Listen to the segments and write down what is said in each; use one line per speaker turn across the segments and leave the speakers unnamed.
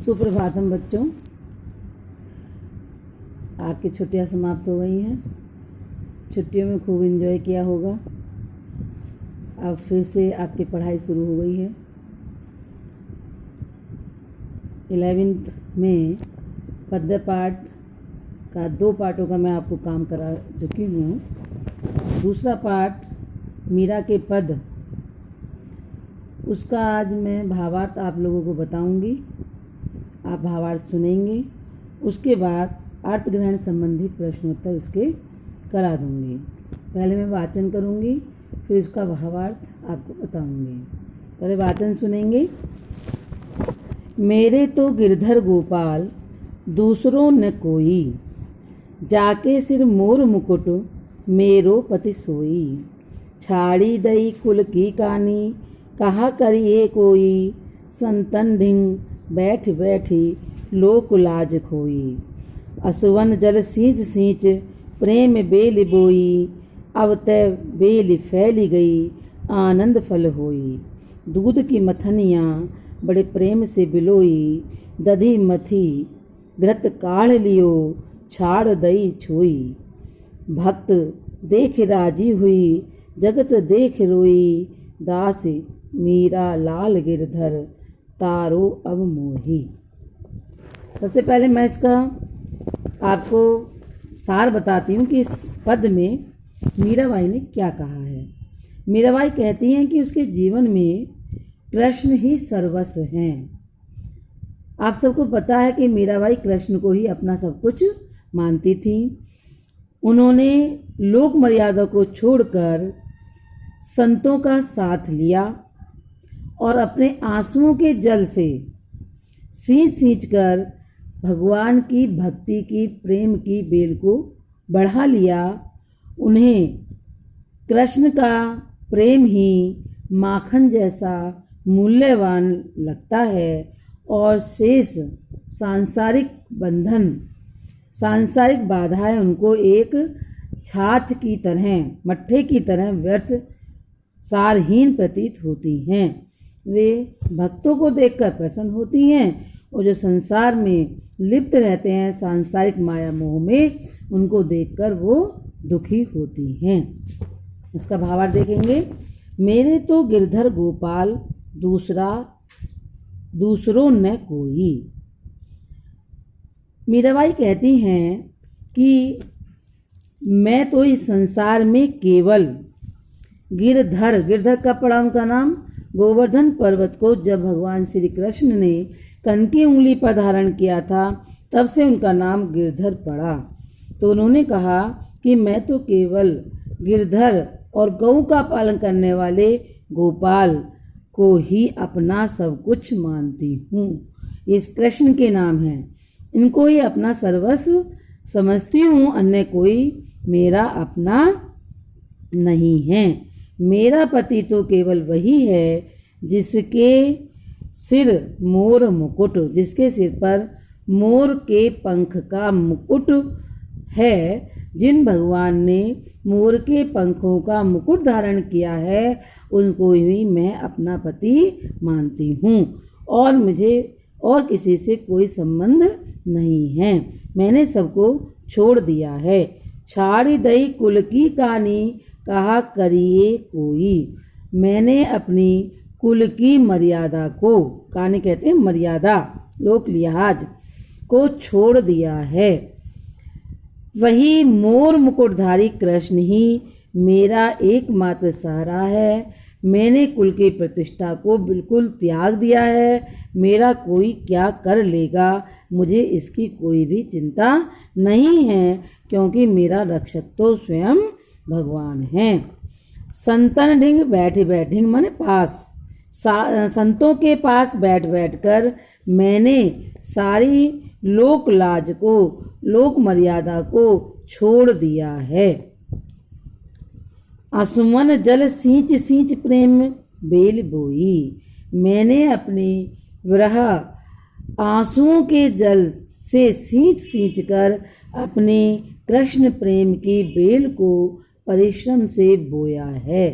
सुप्रभातम बच्चों, आपकी छुट्टियां समाप्त हो गई हैं। छुट्टियों में खूब एंजॉय किया होगा। अब फिर से आपकी पढ़ाई शुरू हो गई है। 11th में पद्य पाठ का 2 पाठों का मैं आपको काम करा चुकी हूँ। दूसरा पाठ मीरा के पद, उसका आज मैं भावार्थ आप लोगों को बताऊंगी। आप भावार्थ सुनेंगे, उसके बाद अर्थ ग्रहण संबंधी प्रश्नोत्तर उसके करा दूंगी। पहले मैं वाचन करूंगी, फिर उसका भावार्थ आपको बताऊंगी। पहले वाचन सुनेंगे। मेरे तो गिरधर गोपाल दूसरों न कोई, जाके सिर मोर मुकुट मेरो पति सोई। छाड़ी दई कुल की कानी, कहा करिए कोई। संतन ढिंग बैठ बैठी लोक लाज खोई। असुवन जल सींच सींच प्रेम बेल बोई। अब तय बेल फैली गई आनंद फल होई। दूध की मथनियाँ बड़े प्रेम से बिलोई। दधी मथी घृत काढ़ लियो, छाड़ दई छोई। भक्त देख राजी हुई, जगत देख रोई। दास मीरा लाल गिरधर, तारो अब मोही। सबसे पहले मैं इसका आपको सार बताती हूँ कि इस पद में मीराबाई ने क्या कहा है। मीराबाई कहती हैं कि उसके जीवन में कृष्ण ही सर्वस्व हैं। आप सबको पता है कि मीराबाई कृष्ण को ही अपना सब कुछ मानती थी। उन्होंने लोक मर्यादा को छोड़कर संतों का साथ लिया और अपने आंसुओं के जल से सींच सींच कर भगवान की भक्ति की प्रेम की बेल को बढ़ा लिया। उन्हें कृष्ण का प्रेम ही माखन जैसा मूल्यवान लगता है और शेष सांसारिक बंधन, सांसारिक बाधाएं उनको एक छाछ की तरह, मट्ठे की तरह व्यर्थ सारहीन प्रतीत होती हैं। वे भक्तों को देखकर प्रसन्न होती हैं और जो संसार में लिप्त रहते हैं सांसारिक माया मोह में, उनको देखकर वो दुखी होती हैं। इसका भावार्थ देखेंगे। मेरे तो गिरधर गोपाल दूसरों न कोई। मीराबाई कहती हैं कि मैं तो इस संसार में केवल गिरधर का पड़ा उनका नाम। गोवर्धन पर्वत को जब भगवान श्री कृष्ण ने कनकी उंगली पर धारण किया था, तब से उनका नाम गिरधर पड़ा। तो उन्होंने कहा कि मैं तो केवल गिरधर और गौ का पालन करने वाले गोपाल को ही अपना सब कुछ मानती हूँ। ये कृष्ण के नाम हैं, इनको ही अपना सर्वस्व समझती हूँ। अन्य कोई मेरा अपना नहीं है। मेरा पति तो केवल वही है जिसके सिर मोर मुकुट, जिसके सिर पर मोर के पंख का मुकुट है। जिन भगवान ने मोर के पंखों का मुकुट धारण किया है, उनको ही मैं अपना पति मानती हूँ और मुझे और किसी से कोई संबंध नहीं है। मैंने सबको छोड़ दिया है। छाड़ी दई कुल की कानी, कहा करिए कोई। मैंने अपनी कुल की मर्यादा को, कानी कहते हैं मर्यादा, लोक लिहाज को छोड़ दिया है। वही मोर मुकुटधारी कृष्ण ही मेरा एकमात्र सहारा है। मैंने कुल की प्रतिष्ठा को बिल्कुल त्याग दिया है। मेरा कोई क्या कर लेगा, मुझे इसकी कोई भी चिंता नहीं है, क्योंकि मेरा रक्षक तो स्वयं भगवान है। संतन ढिंग बैठ बैठ, ढिंग माने पास, संतों के पास बैठ बैठ कर मैंने सारी लोक लाज को, लोक मर्यादा को छोड़ दिया है। असुमन जल सींच सींच प्रेम बेल बोई। मैंने अपने विरह आंसुओं के जल से सींच सींच कर अपने कृष्ण प्रेम की बेल को परिश्रम से बोया है।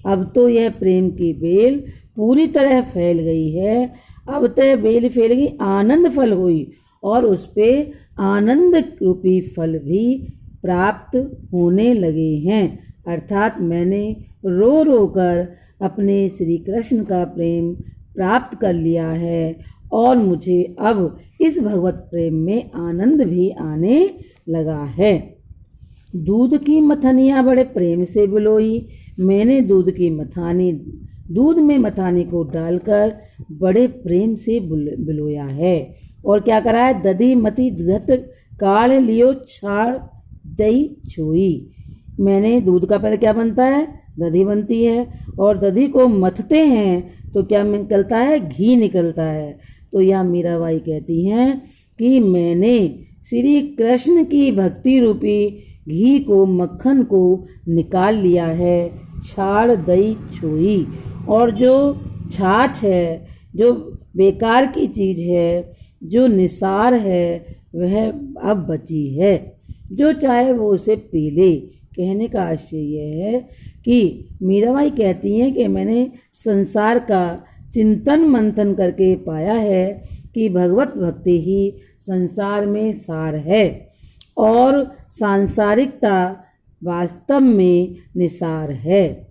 अब तो यह प्रेम की बेल पूरी तरह फैल गई है। अब तय बेल फेलगी आनंद फल हुई, और उस पे आनंद रूपी फल भी प्राप्त होने लगे हैं। अर्थात मैंने रो रो कर अपने श्री कृष्ण का प्रेम प्राप्त कर लिया है, और मुझे अब इस भगवत प्रेम में आनंद भी आने लगा है। दूध की मथनियाँ बड़े प्रेम से बिलोई, मैंने दूध में मथानी को डालकर बड़े प्रेम से बिलोया है। और क्या करा है? दधी मती धत काढ़ लियो छाड़ दही छोई। मैंने दूध का पहले क्या बनता है? दधी बनती है, और दधी को मथते हैं तो क्या निकलता है? घी निकलता है। तो यह मीराबाई कहती हैं कि मैंने श्री कृष्ण की भक्ति रूपी घी को, मक्खन को निकाल लिया है, छाड़ दही छोई। और जो छाछ है, जो बेकार की चीज़ है, जो निसार है, वह अब बची है, जो चाहे वो उसे पी ले। कहने का आशय यह है कि मीराबाई कहती हैं कि मैंने संसार का चिंतन मंथन करके पाया है कि भगवत भक्ति ही संसार में सार है, और सांसारिकता वास्तव में निसार है।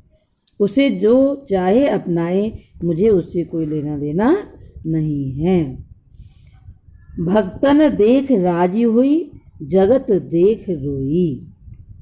उसे जो चाहे अपनाए, मुझे उससे कोई लेना देना नहीं है। भक्तन देख राजी हुई, जगत देख रोई।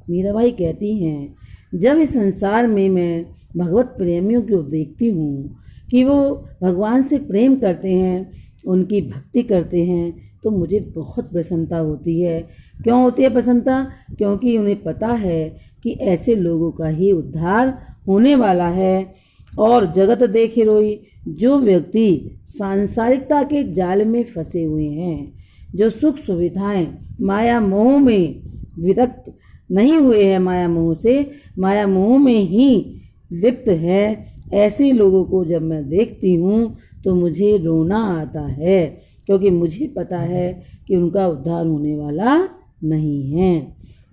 मीराबाई कहती हैं जब इस संसार में मैं भगवत प्रेमियों को देखती हूँ कि वो भगवान से प्रेम करते हैं, उनकी भक्ति करते हैं, तो मुझे बहुत प्रसन्नता होती है। क्यों होती है प्रसन्नता? क्योंकि उन्हें पता है कि ऐसे लोगों का ही उद्धार होने वाला है। और जगत देखे रोई, जो व्यक्ति सांसारिकता के जाल में फंसे हुए हैं, जो सुख सुविधाएं माया मोह में विरक्त नहीं हुए हैं, माया मोह से, माया मोह में ही लिप्त है, ऐसे लोगों को जब मैं देखती हूँ तो मुझे रोना आता है, क्योंकि मुझे पता है कि उनका उद्धार होने वाला नहीं है।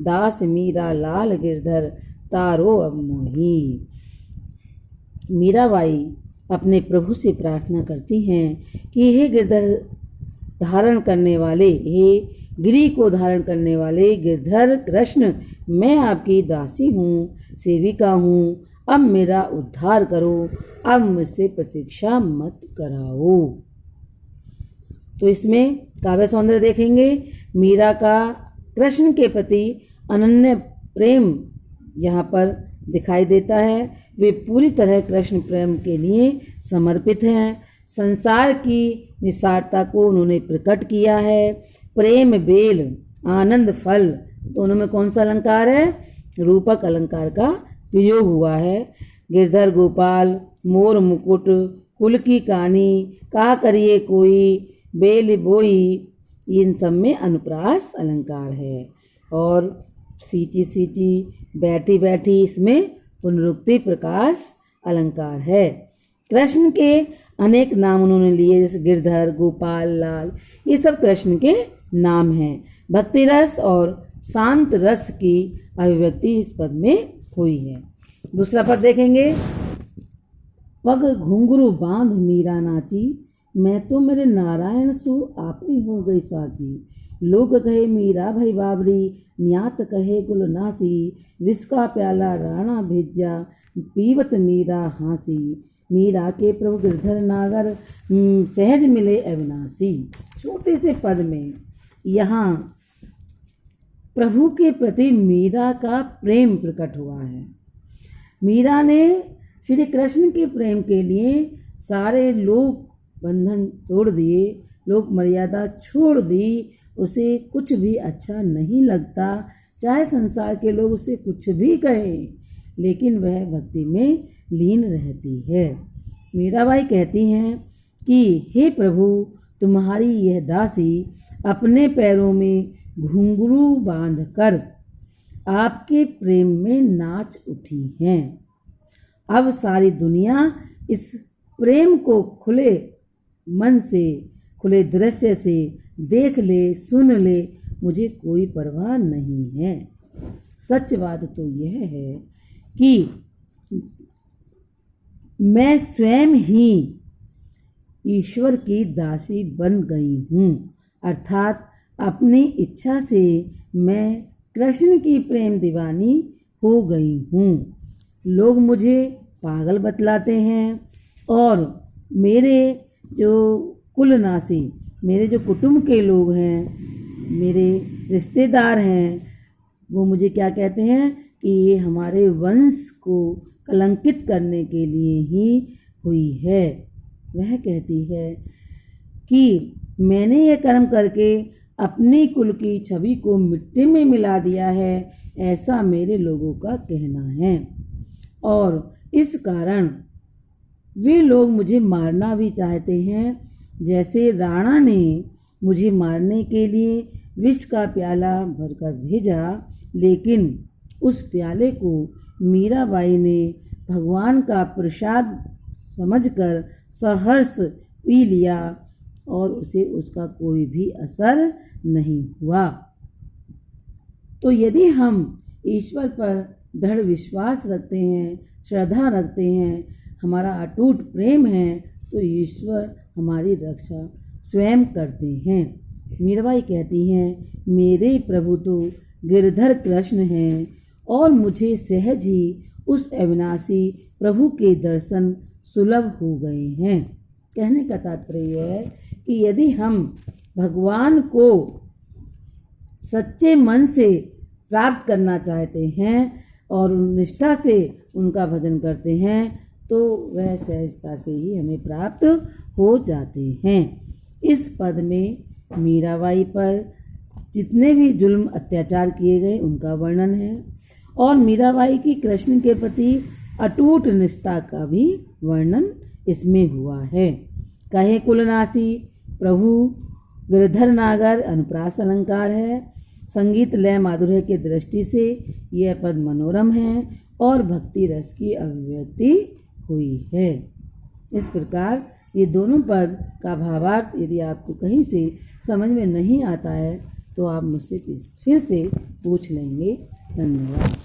दास मीरा लाल गिरधर तारो अब मोही। मीराबाई अपने प्रभु से प्रार्थना करती हैं कि हे गिरधर धारण करने वाले, हे गिरी को धारण करने वाले गिरधर कृष्ण, मैं आपकी दासी हूँ, सेविका हूँ, अब मेरा उद्धार करो, अब मुझसे प्रतीक्षा मत कराओ। तो इसमें काव्य सौंदर्य देखेंगे। मीरा का कृष्ण के प्रति अनन्य प्रेम यहाँ पर दिखाई देता है। वे पूरी तरह कृष्ण प्रेम के लिए समर्पित हैं। संसार की निसारता को उन्होंने प्रकट किया है। प्रेम बेल आनंद फल, दोनों में कौन सा अलंकार है? रूपक अलंकार का प्रयोग हुआ है। गिरधर गोपाल, मोर मुकुट, कुल की कानी, का करिए कोई, बेल बोई, इन सब में अनुप्रास अलंकार है। और सींची सींची, बैठी बैठी, इसमें पुनरुक्ति प्रकाश अलंकार है। कृष्ण के अनेक नाम उन्होंने लिए, जैसे गिरधर, गोपाल, लाल, ये सब कृष्ण के नाम हैं। भक्ति रस और शांत रस की अभिव्यक्ति इस पद में हुई है। दूसरा पद देखेंगे। पग घुंघरू बांध मीरा नाची, मैं तो मेरे नारायण सु आप ही हो गई साची। लोग कहे मीरा भई बाबरी, न्यात कहे गुलनासी, विष का प्याला राणा भेजा, पीवत मीरा हासी। मीरा के प्रभु गिरधर नागर, सहज मिले अविनाशी। छोटे से पद में यहाँ प्रभु के प्रति मीरा का प्रेम प्रकट हुआ है। मीरा ने श्री कृष्ण के प्रेम के लिए सारे लोक बंधन तोड़ दिए, लोक मर्यादा छोड़ दी। उसे कुछ भी अच्छा नहीं लगता, चाहे संसार के लोग उसे कुछ भी कहें, लेकिन वह भक्ति में लीन रहती है। मीराबाई कहती हैं कि हे प्रभु, तुम्हारी यह दासी अपने पैरों में घुंघरू बांधकर आपके प्रेम में नाच उठी हैं। अब सारी दुनिया इस प्रेम को खुले मन से, खुले दृश्य से देख ले, सुन ले, मुझे कोई परवाह नहीं है। सच बात तो यह है कि मैं स्वयं ही ईश्वर की दासी बन गई हूँ। अर्थात अपनी इच्छा से मैं कृष्ण की प्रेम दीवानी हो गई हूँ। लोग मुझे पागल बतलाते हैं और मेरे जो कुलनासी, मेरे जो कुटुंब के लोग हैं, मेरे रिश्तेदार हैं, वो मुझे क्या कहते हैं कि ये हमारे वंश को कलंकित करने के लिए ही हुई है। वह कहती है कि मैंने ये कर्म करके अपनी कुल की छवि को मिट्टी में मिला दिया है, ऐसा मेरे लोगों का कहना है। और इस कारण वे लोग मुझे मारना भी चाहते हैं। जैसे राणा ने मुझे मारने के लिए विष का प्याला भरकर भेजा, लेकिन उस प्याले को मीराबाई ने भगवान का प्रसाद समझकर सहर्ष पी लिया और उसे उसका कोई भी असर नहीं हुआ। तो यदि हम ईश्वर पर दृढ़ विश्वास रखते हैं, श्रद्धा रखते हैं, हमारा अटूट प्रेम है, तो ईश्वर हमारी रक्षा स्वयं करते हैं। मीराबाई कहती हैं, मेरे प्रभु तो गिरधर कृष्ण हैं और मुझे सहज ही उस अविनाशी प्रभु के दर्शन सुलभ हो गए हैं। कहने का तात्पर्य है कि यदि हम भगवान को सच्चे मन से प्राप्त करना चाहते हैं और निष्ठा से उनका भजन करते हैं, तो वह सहजता से ही हमें प्राप्त हो जाते हैं। इस पद में मीराबाई पर जितने भी जुल्म अत्याचार किए गए उनका वर्णन है और मीराबाई की कृष्ण के प्रति अटूट निष्ठा का भी वर्णन इसमें हुआ है। कहे कुलनासी प्रभु गिरधर नागर अनुप्रास अलंकार है। संगीत लय माधुर्य के दृष्टि से यह पद मनोरम है और भक्ति रस की अभिव्यक्ति हुई है। इस प्रकार ये दोनों पद का भावार्थ यदि आपको कहीं से समझ में नहीं आता है तो आप मुझसे फिर से पूछ लेंगे। धन्यवाद।